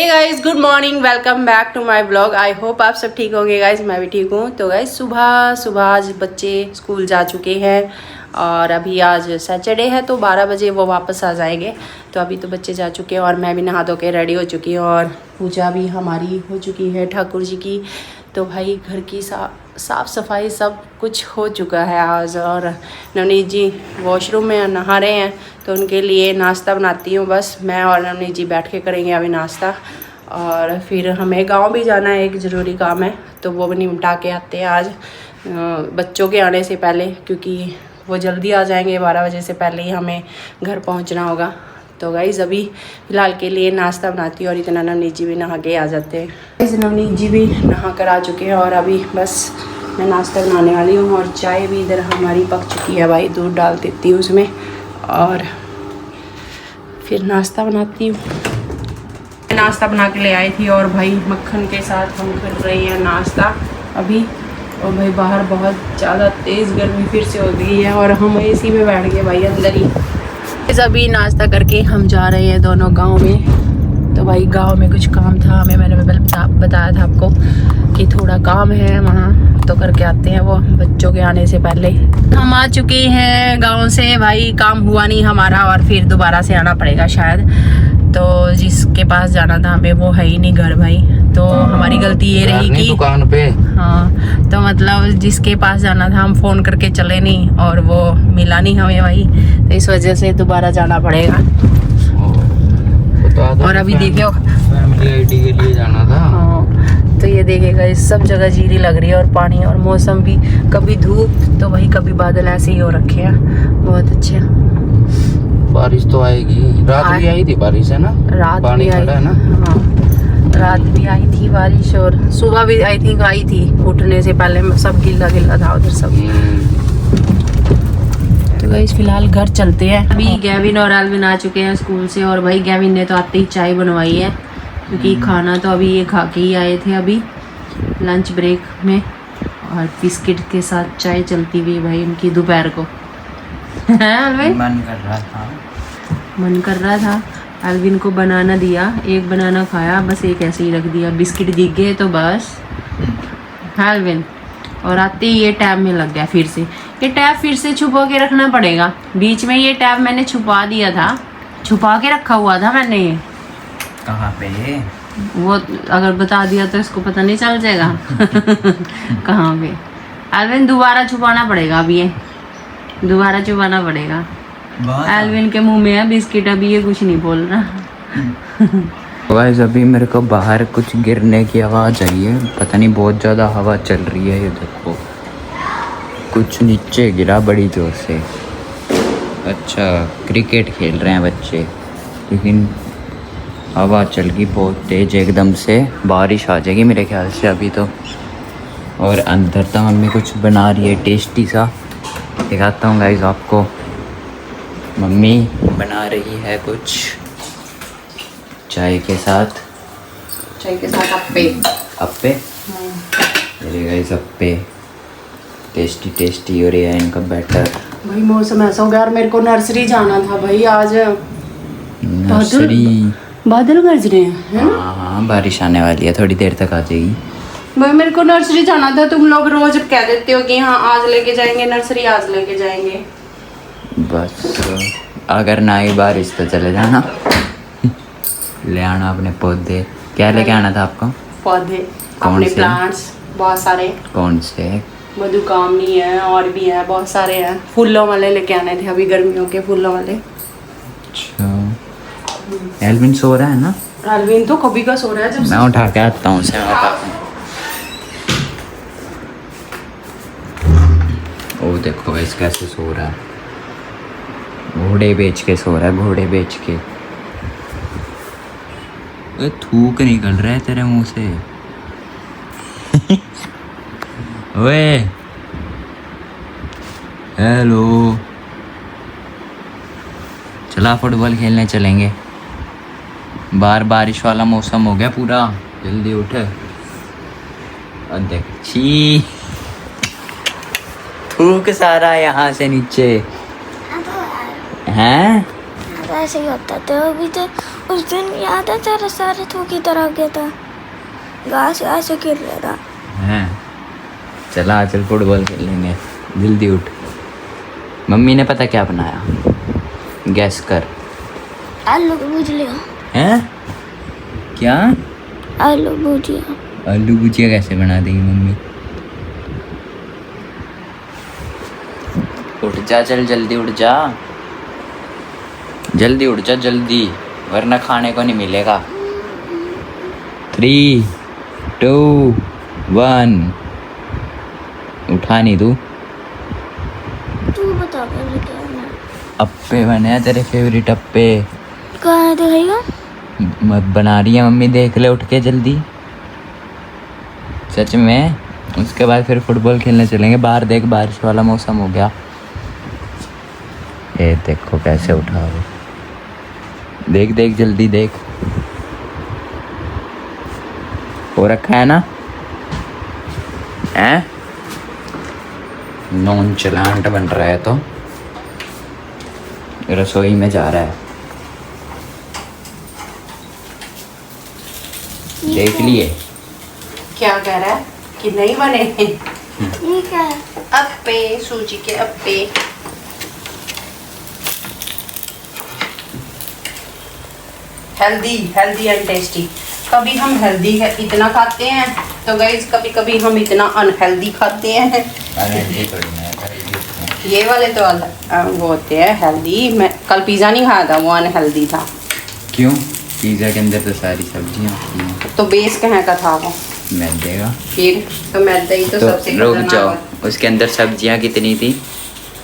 Hey guys, good morning, welcome back to my blog. I hope आप सब ठीक होंगे गाइस, मैं भी ठीक हूँ। तो गाइस सुबह आज बच्चे स्कूल जा चुके हैं और अभी आज सैटरडे है तो 12 बजे वो वापस आ जाएंगे। तो अभी तो बच्चे जा चुके हैं और मैं भी नहा धो के रेडी हो चुकी हूँ और पूजा भी हमारी हो चुकी है ठाकुर जी की। तो भाई घर की साफ़ सफाई सब कुछ हो चुका है आज। और नवनीत जी वॉशरूम में नहा रहे हैं तो उनके लिए नाश्ता बनाती हूँ। बस मैं और नवनीत जी बैठ के करेंगे अभी नाश्ता। और फिर हमें गांव भी जाना है, एक ज़रूरी काम है तो वो भी निपटा के आते हैं आज बच्चों के आने से पहले, क्योंकि वो जल्दी आ जाएंगे। 12 बजे से पहले ही हमें घर पहुंचना होगा। तो गाइस अभी फ़िलहाल के लिए नाश्ता बनाती हूँ और इतना नवनीत जी भी नहा के आ जाते हैं। गाइस नवनीत जी भी नहा कर आ चुके हैं और अभी बस मैं नाश्ता बनाने वाली हूँ। और चाय भी इधर हमारी पक चुकी है भाई, दूध डाल देती हूँ उसमें और फिर नाश्ता बनाती हूँ। नाश्ता बना के ले आई थी और भाई मक्खन के साथ हम कर रहे हैं नाश्ता अभी। और भाई बाहर बहुत ज़्यादा तेज़ गर्मी फिर से हो गई है और हम एसी में बैठ गए भाई अंदर ही। अभी नाश्ता करके हम जा रहे हैं दोनों गांव में। तो भाई गांव में कुछ काम था हमें, मैंने बताया था आपको कि थोड़ा काम है वहाँ, तो करके आते हैं वो बच्चों के आने से पहले। हम आ चुके हैं गांव से भाई, काम हुआ नहीं हमारा और फिर दोबारा से आना पड़ेगा शायद। तो जिसके पास जाना था हमें वो है ही नहीं घर भाई, तो हमारी गलती ये रही कि दुकान पे, हाँ तो मतलब जिसके पास जाना था हम फ़ोन करके चले नहीं और वो मिला नहीं हमें भाई, तो इस वजह से दोबारा जाना पड़ेगा। और अभी देखो फैमिली आईडी के लिए जाना था। हाँ तो ये देखेगा इस सब जगह जीरी लग रही है और पानी और मौसम भी कभी धूप तो वही कभी बादल ऐसे ही हो रखे हैं, बहुत अच्छे। बारिश तो आएगी, रात भी आई थी बारिश है ना, रात पानी भी आई खड़ा है ना। हाँ रात भी आई थी बारिश और सुबह भी आई थी उठने से पहले सब गिल्ला गिल्ला था उधर सब। तो गाइस फिलहाल घर चलते हैं। अभी गैविन और एल्विन आ चुके हैं स्कूल से और भाई गैविन ने तो आते ही चाय बनवाई है, क्योंकि खाना तो अभी ये खा के ही आए थे अभी लंच ब्रेक में। और बिस्किट के साथ चाय चलती हुई भाई उनकी दोपहर को। मन कर रहा था एल्विन को बनाना दिया, एक बनाना खाया, बस एक ऐसे ही रख दिया। बिस्किट दिख गए तो बस एल्विन, और आते ही ये टैब में लग गया फिर से। ये टैब फिर से छुपा के रखना पड़ेगा। बीच में ये टैब मैंने छुपा दिया था, छुपा के रखा हुआ था मैंने। ये कहाँ पे है वो अगर बता दिया तो इसको पता नहीं चल जाएगा कहाँ पे। एल्विन दोबारा छुपाना पड़ेगा, अभी ये दोबारा छुपाना पड़ेगा। एल्विन के मुंह में है बिस्किट, अभी ये कुछ नहीं बोल रहा। गाइस अभी मेरे को बाहर कुछ गिरने की आवाज़ आई है, पता नहीं बहुत ज़्यादा हवा चल रही है। ये देखो कुछ नीचे गिरा बड़ी जोर से। अच्छा क्रिकेट खेल रहे हैं बच्चे, लेकिन हवा चल गई बहुत तेज एकदम से, बारिश आ जाएगी मेरे ख्याल से अभी तो। और अंदर तो मम्मी कुछ बना रही है टेस्टी सा, दिखाता हूँ गाइस आपको। मम्मी बना रही है कुछ चाय के साथ अप्पे। ये गाइस अप्पे टेस्टी हो रही है इनका बैटर। भाई मौसम ऐसा हो गया और मेरे को नर्सरी जाना था भाई आज। नर्सरी बादल गरज रहे हैं, है ना? हाँ बारिश आने वाली है, थोड़ी देर तक आ जाएगी। भाई मेरे को नर्सरी जाना था। तुम लोग रोज कह देते हो कि हाँ आज लेके जाएंगे नर्सरी, आज लेके जाएंगे। बस अगर ना आई बारिश तो चले जाना ले आना अपने पौधे। क्या लेके आना था आपको? पौधे अपने प्लांट्स बहुत सारे। कौन से? मधुकामनी है और भी है बहुत सारे हैं। फूलों वाले लेके आने थे, अभी गर्मियों के फूलों वाले। अच्छा एल्विन सो रहा है ना? एल्विन तो कभी का सो रहा है। जब मैं उठा के आता हूँ उसे। ओ देखो इस कैसे सो रहा है, घोड़े बेच के सो रहा है, घोड़े बेच के। थूक निकल रहा है तेरे मुंह से ओए हेलो, चला फुटबॉल खेलने चलेंगे। बाहर बारिश वाला मौसम हो गया पूरा, जल्दी उठ। और देख छी थूक सारा यहाँ से नीचे हैं। वैसे ही होता था। अभी तो उस दिन याद है तेरा सारे थू की तरह गया था, घास घास गिर रहा था। हैं चला चल फुटबॉल खेल लेंगे, जल्दी उठ। मम्मी ने पता क्या बनाया, गैस कर। आलू की भुजिया। हैं क्या? आलू भुजिया। आलू भुजिया कैसे बना देगी मम्मी? उठ जा, चल जल्दी उठ जा, जल्दी उठ जा जल्दी, वरना खाने को नहीं मिलेगा। 3, 2, 1 उठा नहीं तू। तू बता पहले क्या बना। अप्पे बने हैं तेरे फेवरेट अप्पे। कहाँ दिखाएगा? मत बना रही है मम्मी, देख ले उठ के जल्दी। सच में। उसके बाद फिर फुटबॉल खेलने चलेंगे बाहर, देख बारिश वाला मौसम हो गया। ये देखो कैसे उठा वो, देख देख जल्दी देख। हो रखा है ना? हैं नॉन चलांट बन रहा है तो रसोई में जा रहा है। देख लिए क्या कह रहा है कि नहीं बने? ये क्या है? अप्पे, सूजी के appe. Healthy healthy and tasty. कभी हम हेल्दी इतना खाते हैं तो गाइस कभी कभी हम इतना अनहेल्दी खाते हैं। ये वाले तो अलग वो होते हैं हेल्दी। मैं कल पिज़्ज़ा नहीं खाया था, वो अनहेल्दी था। क्यों? पिज़्ज़ा के अंदर तो सारी सब्जियां होती हैं। तो बेस कहाँ का था वो? मैदे का। फिर तो मैदा ही तो सबसे रुक खतरनाक जाओ, होता है। उसके अंदर सब्जियां कितनी थी?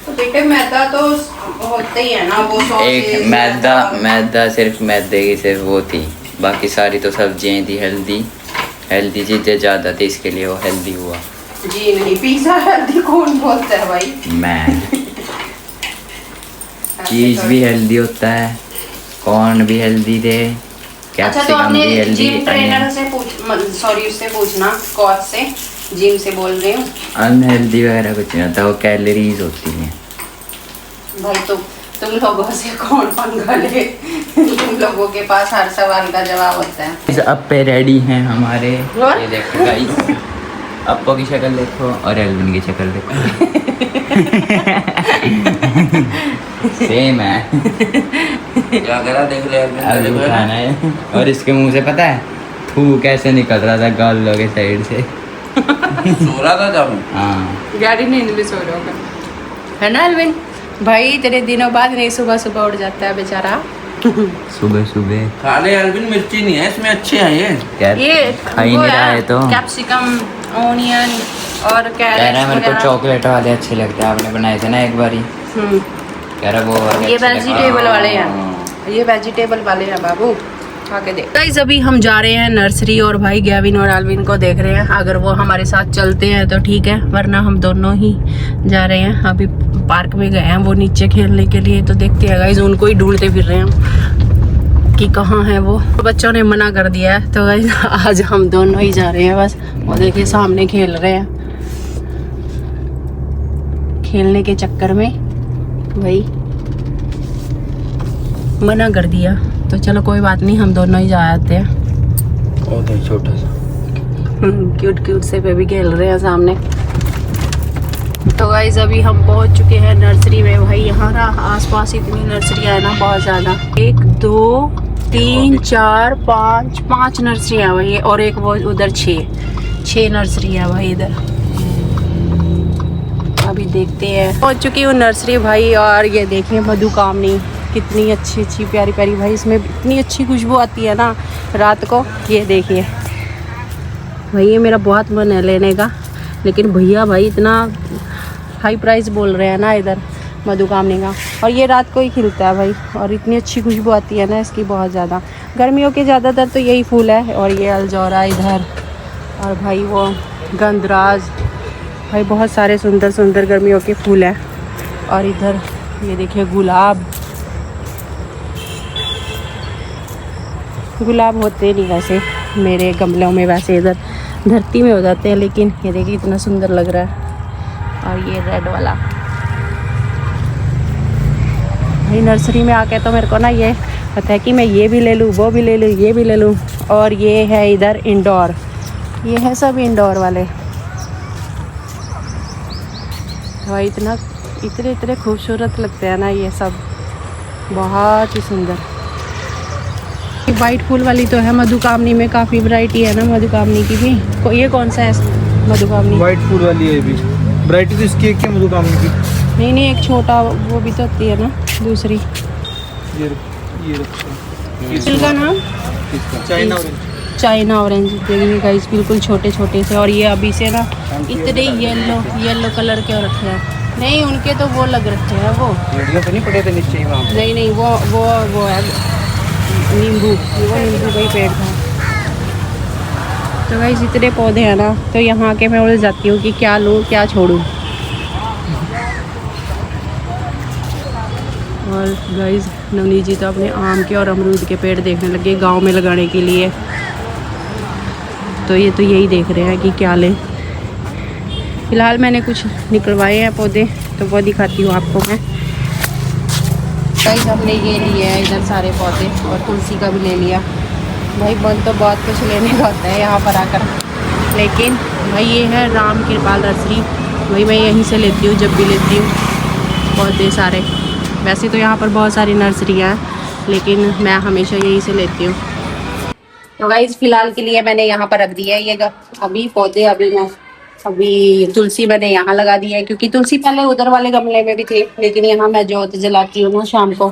तो बेटे मैदा तो होता ही है ना, वो एक मैदा सिर्फ मैदे की सिर्फ वो थी, बाकी सारी तो सब्जियां थी। हेल्दी चीज़ें ज़्यादा थी, इसके लिए वो हेल्दी हुआ। जी नहीं, पिज़्ज़ा हेल्दी कौन बोलता है भाई? मैं चीज़ भी हेल्दी होता है, कॉर्न भी हेल्दी थे, अच्छा तो कैप्सिकम अपने भी हेल्दी। जिम ट्रेनर से उससे पूछना, कोच से, जिम से बोल रही हूँ। अनहेल्दी वगैरह कुछ नहीं होता, वो कैलोरीज होती हैं। भाई तो तुम लोगों से कौन पंगा ले? तुम लोगों के पास हर सवाल का जवाब होता है। इस अप्पे रेडी हैं हमारे। और? ये देखो गाइस, अप्पो की शक्ल देखो और एल्विन की शक्ल देखो। सेम है। क्या करा देख ले अब खाना है। और इसके मुंह से पता है थू कैसे निकल रहा था गालों के साइड से। सो रहा था जब। हाँ गाड़ी नींद में सो रहा होगा, है ना अल्विन? भाई तेरे दिनों बाद नहीं सुबह सुबह उठ जाता है बेचारा। सुबह सुबह खाले अरबिन मिर्ची नहीं है इसमें, अच्छे हैं ये। ये खा ही नहीं रहा है तो कैप्सिकम, ऑनियन और कह रहा है मेरे को चॉकलेट वाले अच्छे लगते हैं, आपने बनाए थे ना एक बारी। कह रहा वो वाले ये अच्छे लगते हैं। वेजिटेबल वाले हैं, ये वेजिटेबल वाले हैं बाबू, खा के देख। गाइस अभी हम जा रहे हैं नर्सरी और भाई गैविन और आल्विन को देख रहे हैं। अगर वो हमारे साथ चलते हैं तो ठीक है, वरना हम दोनों ही जा रहे हैं। अभी पार्क में गए हैं वो नीचे खेलने के लिए, तो देखते हैं गाइस, उनको ही ढूंढते फिर रहे हैं कि कहाँ है वो। बच्चों ने मना कर दिया है तो गाइस आज हम दोनों ही जा रहे हैं बस। वो देखिए सामने खेल रहे हैं, खेलने के चक्कर में भाई मना कर दिया। तो चलो कोई बात नहीं, हम दोनों ही जा आते हैं। और छोटा सा क्यूट क्यूट से बेबी खेल रहे हैं सामने। तो गाइस अभी हम पहुंच चुके हैं नर्सरी में। भाई यहाँ ना आसपास इतनी नर्सरियाँ है ना, बहुत ज़्यादा। 1 2 3 4 5 नर्सरियाँ भाई, और एक वो उधर 6 नर्सरियाँ भाई इधर। अभी देखते हैं। पहुंच चुकी हूँ नर्सरी भाई, और ये देखिए मधुकामनी कितनी अच्छी अच्छी प्यारी प्यारी भाई, इसमें इतनी अच्छी खुशबू आती है ना रात को। ये देखिए भाई, ये मेरा बहुत मन है लेने का, लेकिन भैया भाई इतना हाई प्राइस बोल रहे हैं ना इधर मधुकामनी का। और ये रात को ही खिलता है भाई, और इतनी अच्छी खुशबू आती है ना इसकी बहुत ज़्यादा। गर्मियों के ज़्यादातर तो यही फूल है। और ये अलजोरा इधर, और भाई वो गंधराज, भाई बहुत सारे सुंदर सुंदर गर्मियों के फूल हैं। और इधर ये देखिए गुलाब होते नहीं वैसे मेरे गमलों में, वैसे इधर धरती में हो जाते हैं, लेकिन ये देखिए इतना सुंदर लग रहा है। और ये रेड वाला भाई नर्सरी में आके तो मेरे को ना ये पता है कि मैं ये भी ले लूँ, वो भी ले लूँ, ये भी ले लूँ। और ये है इधर इंडोर, ये है सब इंडोर वाले। भाई इतने इतने खूबसूरत लगते हैं ना ये सब, बहुत ही सुंदर। वाइट फूल वाली तो है मधुकामनी में, काफ़ी वैरायटी है ना मधुकामनी की भी। ये कौन सा है मधुकामनी? वाइट फूल वाली है भी, वैरायटी तो इसकी एक है मधुकामनी की। नहीं नहीं, एक छोटा वो भी तो होती है ना दूसरी। ये रखो। इसका नाम चाइना ऑरेंज। China orange. देखिए गाइस बिल्कुल छोटे छोटे से, और ये अभी से ना इतने येलो कलर के रखे हैं। नहीं उनके तो वो लग रखे हैं, वो वीडियो तो नहीं पड़े थे नीचे ही वहाँ पे। नहीं नहीं, वो है नींबू, वो नींबू का ही पेड़ था। तो गाइस इतने पौधे हैं ना, तो यहाँ के मैं उलझ जाती हूँ कि क्या लूँ क्या छोड़ूँ। और गाइस नवनीत जी तो अपने आम के और अमरूद के पेड़ देखने लगे गांव में लगाने के लिए। तो ये तो यही देख रहे हैं कि क्या लें। फिलहाल मैंने कुछ निकलवाए हैं पौधे, तो वो दिखाती हूँ आपको मैं। गाइस हमने ये लिए हैं इधर सारे पौधे, और तुलसी का भी ले लिया। भाई मन तो बहुत कुछ लेने का होता है यहाँ पर आकर, लेकिन भाई ये है राम कृपाल नर्सरी। भाई मैं यहीं से लेती हूँ जब भी लेती हूँ पौधे सारे। वैसे तो यहाँ पर बहुत सारी नर्सरियाँ हैं, लेकिन मैं हमेशा यहीं से लेती हूँ। तो गाइस फिलहाल के लिए मैंने यहाँ पर रख दिया है ये अभी पौधे। अभी तुलसी मैंने यहाँ लगा दी है, क्योंकि तुलसी पहले उधर वाले गमले में भी थे, लेकिन यहाँ मैं जोत जलाती हूँ ना शाम को,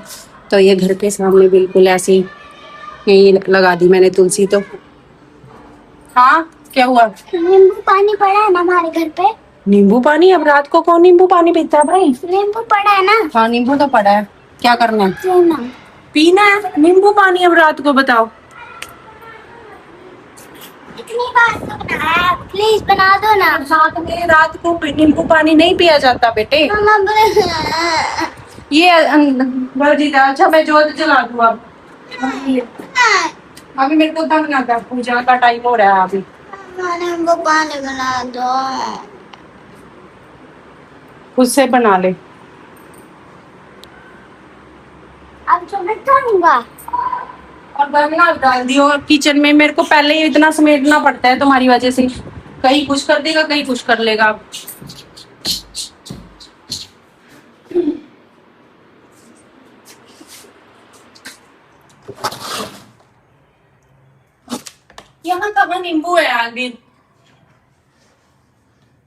तो ये घर के सामने बिल्कुल ऐसे ही यही लगा दी मैंने तुलसी। तो हाँ क्या हुआ? नींबू पानी पड़ा है ना हमारे घर पे। नींबू पानी? अब रात को कौन नींबू पानी पीता है भाई? नींबू पड़ा है ना। हाँ नींबू तो पड़ा है, क्या करना है? पीना। पीना है नींबू पानी अब रात को? बताओ इतनी बार तो बनाया, प्लीज बना दो ना। रात को नींबू पानी नहीं पिया जाता बेटे। ये अच्छा मैं जोत जला दूँ अब। अभी मेरे को तंग ना कर, पूजा का टाइम हो रहा है अभी। नींबू पानी बना दो। उससे बना ले। अब तो मैं खाऊंगा। और बरना डाल दियो किचन में। मेरे को पहले ही इतना समेटना पड़ता है तुम्हारी वजह से, कहीं कुछ कर देगा कहीं कुछ कर लेगा। यहाँ कहाँ नींबू है आदमी?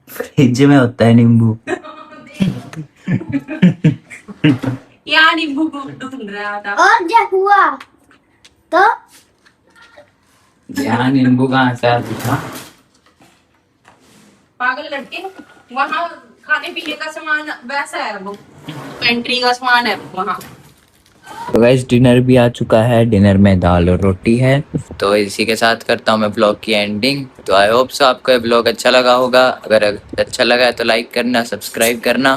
फ्रिज में होता है नींबू। यहाँ नींबू ढूंढ रहा था। और क्या हुआ तो? यहाँ नींबू कहाँ से आता? पागल लड़के, वहाँ खाने पीने का सामान वैसा है, वो पेंट्री का सामान है वहाँ। तो गाइस डिनर भी आ चुका है। डिनर में दाल और रोटी है। तो इसी के साथ करता हूँ मैं ब्लॉग की एंडिंग। तो आई होप सो आपको ये ब्लॉग अच्छा लगा होगा। अगर अच्छा लगा है तो लाइक करना, सब्सक्राइब करना।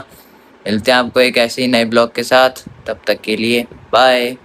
मिलते हैं आपको एक ऐसे ही नए ब्लॉग के साथ, तब तक के लिए बाय।